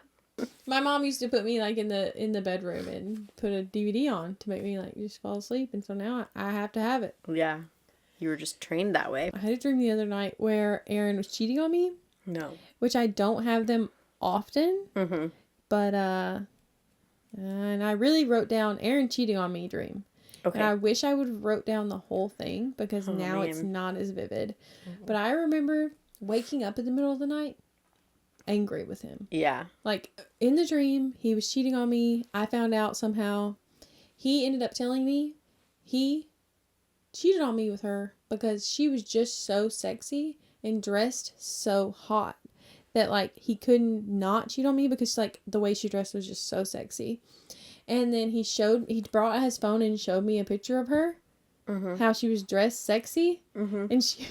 My mom used to put me like in the bedroom and put a DVD on to make me like just fall asleep, and so now I have to have it. Yeah. You were just trained that way. I had a dream the other night where Aaron was cheating on me. No. Which I don't have them often. Mm-hmm. But and I really wrote down Aaron cheating on me dream. Okay. And I wish I would have wrote down the whole thing because now it's not as vivid. Mm-hmm. But I remember waking up in the middle of the night angry with him. Yeah. Like in the dream, he was cheating on me. I found out somehow. He ended up telling me he cheated on me with her because she was just so sexy and dressed so hot that like he couldn't not cheat on me because like the way she dressed was just so sexy. And then he brought his phone and showed me a picture of her, how she was dressed sexy, and she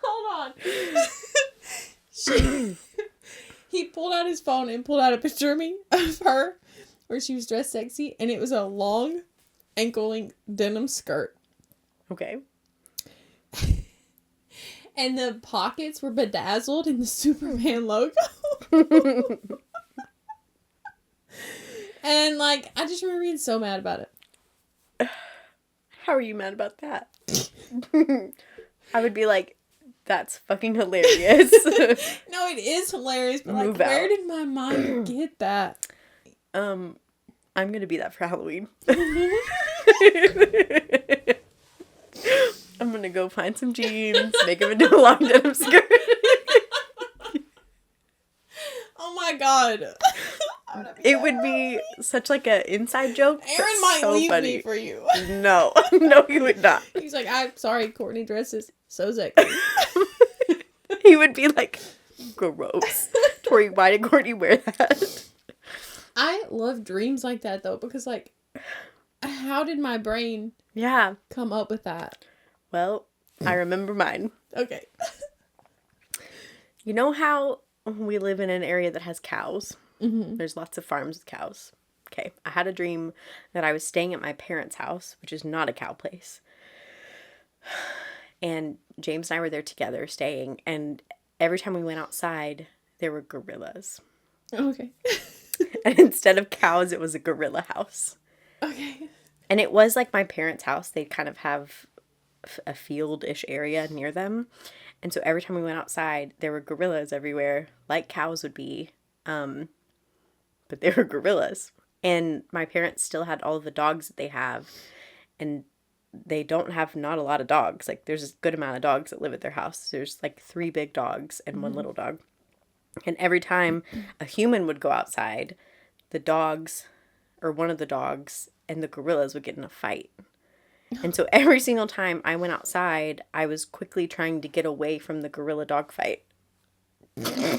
hold on. He pulled out his phone and pulled out a picture of her where she was dressed sexy, and it was a long ankle-length denim skirt. Okay. And the pockets were bedazzled in the Superman logo. And like I just remember being so mad about it. How are you mad about that? I would be like, that's fucking hilarious. No, it is hilarious, but Move like, where out. did my mind get that? I'm gonna be that for Halloween. I'm gonna go find some jeans, make them into a long denim skirt. Oh my god. It would be such like an inside joke. Aaron might so leave funny. me for you. No, no, he would not. He's like, I'm sorry, Courtney dresses so sexy. He would be like, gross. Torrie, why did Courtney wear that? I love dreams like that though, because like, how did my brain come up with that? Well, I remember mine. Okay. You know how we live in an area that has cows? Mm-hmm. There's lots of farms with cows. Okay, I had a dream that I was staying at my parents' house, which is not a cow place. And James and I were there together staying, and every time we went outside, there were gorillas. Okay. And instead of cows, it was a gorilla house. Okay. And it was like my parents' house. They kind of have a field-ish area near them. And so every time we went outside, there were gorillas everywhere, like cows would be. But they were gorillas. And my parents still had all of the dogs that they have. And they don't have not a lot of dogs. Like, there's a good amount of dogs that live at their house. There's like 3 big dogs and 1 little dog. And every time a human would go outside, the dogs, or one of the dogs, and the gorillas would get in a fight. And so every single time I went outside, I was quickly trying to get away from the gorilla dog fight. Okay.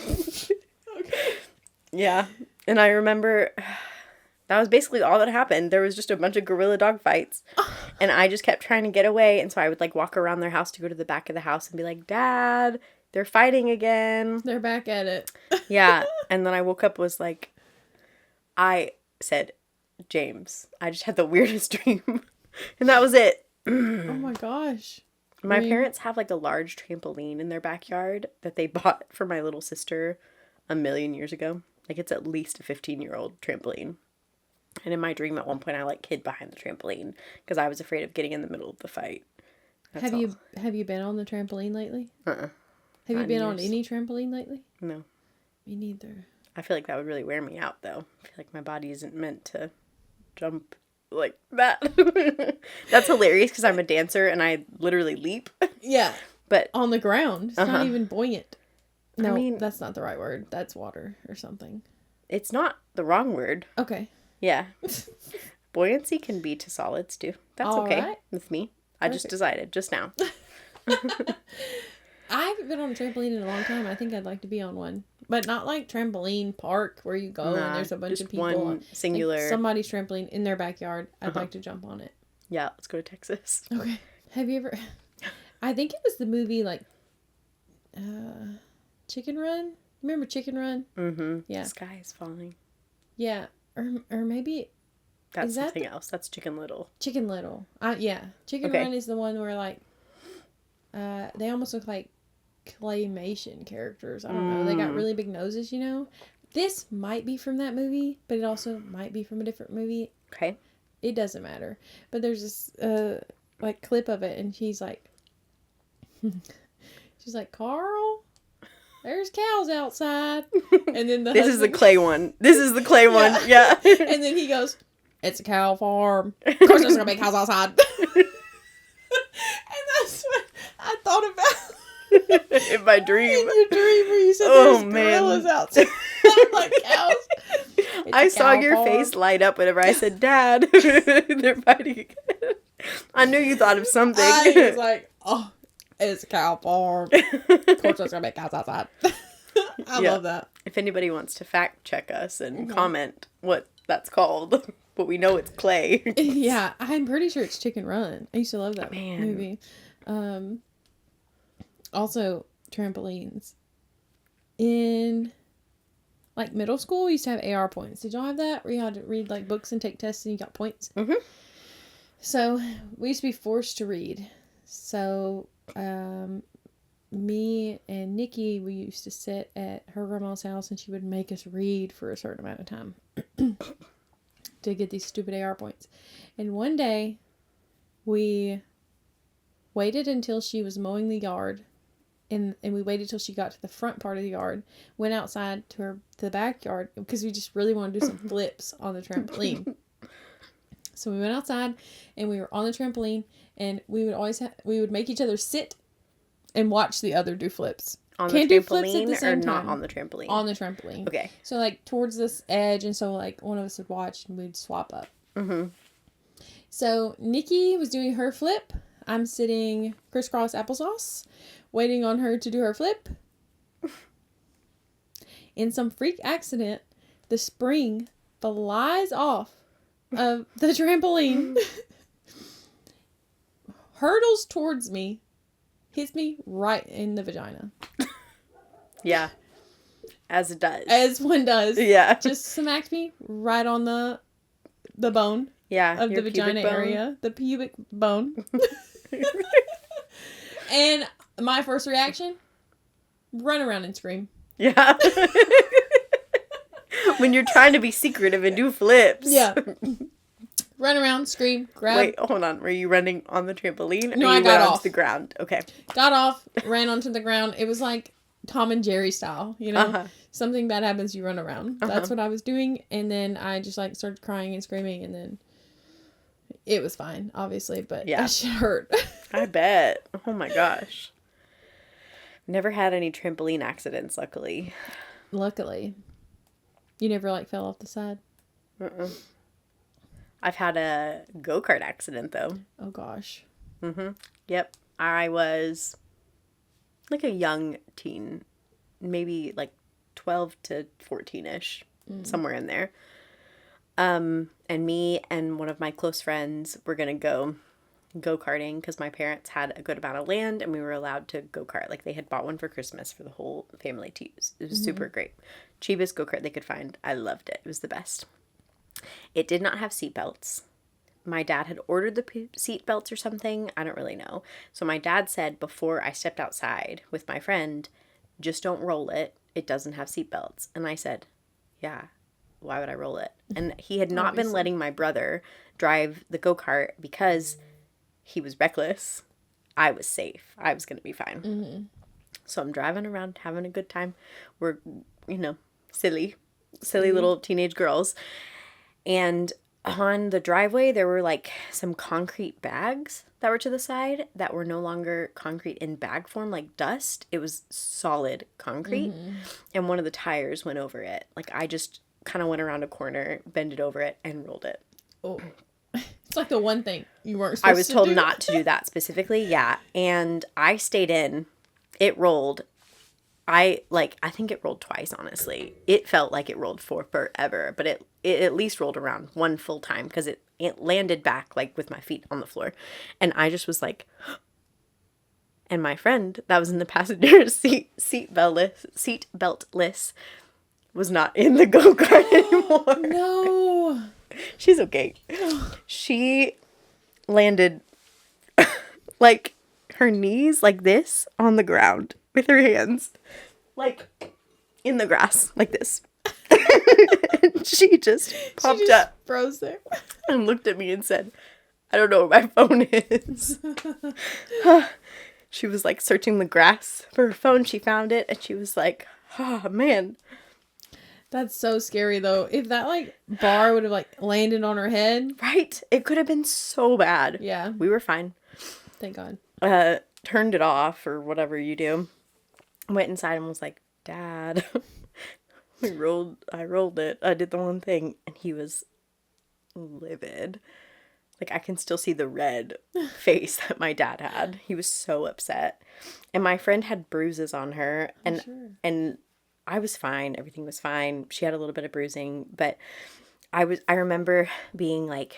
Yeah. And I remember that was basically all that happened. There was just a bunch of gorilla dog fights. And I just kept trying to get away. And so I would like walk around their house to go to the back of the house and be like, Dad, they're fighting again. They're back at it. Yeah. And then I woke up, was like, I said, James, I just had the weirdest dream. And that was it. Oh my gosh. My parents have like a large trampoline in their backyard that they bought for my little sister a million years ago. Like it's at least a 15-year-old trampoline. And in my dream at one point I like hid behind the trampoline because I was afraid of getting in the middle of the fight. That's all. Have you been on the trampoline lately? Uh-uh. Have you Not been on years. any trampoline lately? No. Me neither. I feel like that would really wear me out though. I feel like my body isn't meant to jump like that. That's hilarious because I'm a dancer and I literally leap. Yeah. But On the ground. It's not Uh-huh. even buoyant. No, I mean, that's not the right word. That's water or something. it's not the wrong word. Okay. Yeah. Buoyancy can be to solids too. That's All okay right. with me. I just Perfect. decided just now. I haven't been on a trampoline in a long time. I think I'd like to be on one. But not like trampoline park where you go Nah, and there's a bunch just of people. one Like singular. somebody's trampoline in their backyard. I'd Uh-huh. like to jump on it. Yeah, let's go to Texas. Okay. Have you ever... I think it was the movie like... Chicken Run? Remember Chicken Run? Mm-hmm. Yeah. The sky is falling. Yeah. Or maybe That's Is that something else. That's Chicken Little. Chicken Little. Yeah. Chicken Okay. Run is the one where like... they almost look like claymation characters. I don't know. They got really big noses, you know? This might be from that movie, but it also might be from a different movie. Okay. It doesn't matter. But there's this like clip of it and she's like Carl, there's cows outside. And then the This is the husband- clay one. This is the clay one. Yeah. And then he goes, it's a cow farm. Of course there's gonna be cows outside. And that's what I thought about. In my dream. In your dream where you said Oh, there's man. gorillas outside. Like cows. It's I a saw cow your farm. face light up whenever I said, Dad, they're fighting again. I knew you thought of something. I was like, oh, it's a cow farm. Of course there's gonna be cows outside. I Yeah. love that. If anybody wants to fact check us and Mm-hmm. comment what that's called, but we know it's clay. Yeah, I'm pretty sure it's Chicken Run. I used to love that Man. movie. Also, trampolines. In like middle school, we used to have AR points. Did y'all have that? Where you had to read like books and take tests and you got points? Mhm. So we used to be forced to read. So me and Nikki, we used to sit at her grandma's house and she would make us read for a certain amount of time to get these stupid AR points. And one day we waited until she was mowing the yard and we waited till she got to the front part of the yard, went outside to the backyard because we just really wanted to do some flips on the trampoline. So we went outside and we were on the trampoline and we would make each other sit and watch the other do flips. On Can't the do flips at the trampoline or same not time. on the trampoline? On the trampoline. Okay. So like towards this edge, and so like one of us would watch and we'd swap up. Mm-hmm. So Nikki was doing her flip. I'm sitting crisscross applesauce, waiting on her to do her flip. In some freak accident, the spring flies off of the trampoline, hurtles towards me, hits me right in the vagina. Yeah. As it does. As one does. Yeah. Just smacked me right on the bone Yeah. of the your pubic vagina bone. area. The pubic bone. And my first reaction, run around and scream. Yeah. When you're trying to be secretive and do flips. Yeah. Run around, scream, grab. Wait, hold on. Were you running on the trampoline? No, or I you got went off. onto the ground? Okay. Got off, ran onto the ground. It was like Tom and Jerry style, you know? Uh-huh. Something bad happens, you run around. That's what I was doing. And then I just like started crying and screaming and then it was fine, obviously, but Yeah. that shit hurt. I bet. Oh my gosh. Never had any trampoline accidents, luckily. Luckily. You never, like, fell off the side? I've had a go-kart accident, though. Oh, gosh. Yep. I was like a young teen, maybe like 12 to 14-ish, somewhere in there. And me and one of my close friends were going to go-karting because my parents had a good amount of land and we were allowed to go-kart. Like, they had bought one for Christmas for the whole family to use. It was super great. Cheapest go-kart they could find. I loved it. It was the best. It did not have seatbelts. My dad had ordered the seatbelts or something. I don't really know. So my dad said before I stepped outside with my friend, just don't roll it. It doesn't have seatbelts. And I said, yeah, why would I roll it? And he had not been letting my brother drive the go-kart because he was reckless. I was safe. I was going to be fine. So I'm driving around, having a good time. We're, silly little teenage girls. And on the driveway, there were like some concrete bags that were to the side that were no longer concrete in bag form, like dust. It was solid concrete. And one of the tires went over it. Like, I just kind of went around a corner, bended over it, and rolled it. Oh. It's like the one thing you weren't supposed to do. I was told not to do that specifically, yeah. And I stayed in. It rolled. I think it rolled twice, honestly. It felt like it rolled for forever, but it at least rolled around one full time because it landed back, like, with my feet on the floor. And I just was like, and my friend that was in the passenger seatbeltless was not in the go-kart anymore. No. She's okay. She landed like her knees like this on the ground with her hands like in the grass like this. And she just popped up, froze there, and looked at me and said, I don't know where my phone is. She was like searching the grass for her phone. She found it and she was like, oh man. That's so scary, though. If that, like, bar would have, like, landed on her head. Right? It could have been so bad. Yeah. We were fine. Thank God. Turned it off or whatever you do. Went inside and was like, Dad, I rolled it. I did the one thing. And he was livid. Like, I can still see the red face that my dad had. He was so upset. And my friend had bruises on her. And I was fine. Everything was fine. She had a little bit of bruising, but I remember being like,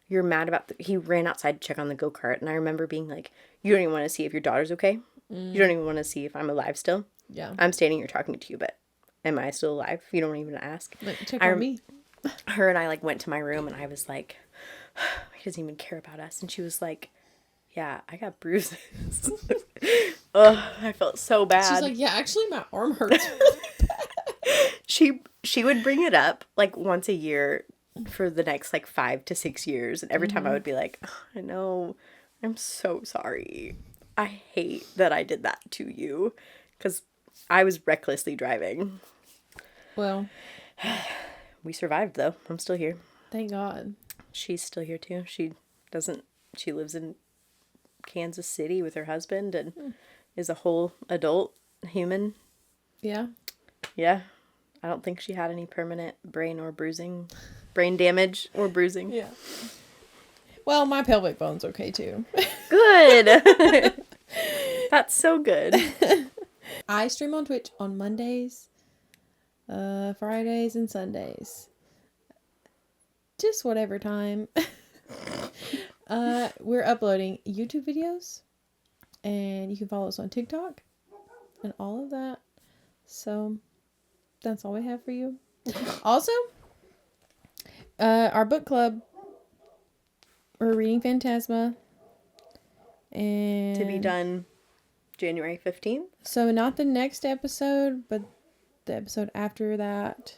you're mad about he ran outside to check on the go-kart. And I remember being like, you don't even want to see if your daughter's okay. You don't even want to see if I'm alive still. Yeah. I'm standing here talking to you, but am I still alive? You don't even ask. Like, check on me. Her and I like went to my room and I was like, he doesn't even care about us. And she was like, yeah, I got bruises. Ugh, I felt so bad. She's like, yeah, actually my arm hurts. She would bring it up like once a year for the next like 5 to 6 years. And every time I would be like, oh, I know, I'm so sorry. I hate that I did that to you. Because I was recklessly driving. Well. We survived though. I'm still here. Thank God. She's still here too. She lives in Kansas City with her husband and is a whole adult human. Yeah. Yeah. I don't think she had any permanent brain damage or bruising. Yeah. Well, my pelvic bone's okay too. Good. That's so good. I stream on Twitch on Mondays, Fridays, and Sundays. Just whatever time. We're uploading YouTube videos, and you can follow us on TikTok and all of that. So that's all we have for you. Also, our book club, we're reading Phantasma, and To be done January 15th. So not the next episode, but the episode after that,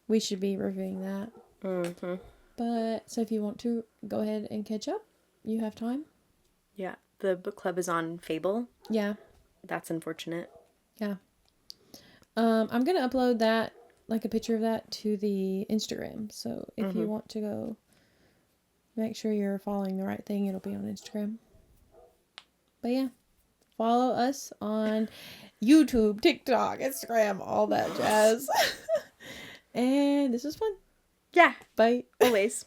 we should be reviewing that. Mm-hmm. But so if you want to go ahead and catch up, you have time. Yeah, the book club is on Fable. Yeah. That's unfortunate. Yeah. I'm gonna upload that, like a picture of that, to the Instagram. So if you want to go, make sure you're following the right thing. It'll be on Instagram. But yeah, Follow us on YouTube, TikTok, Instagram, all that jazz. And this was fun. Yeah, Bye. always.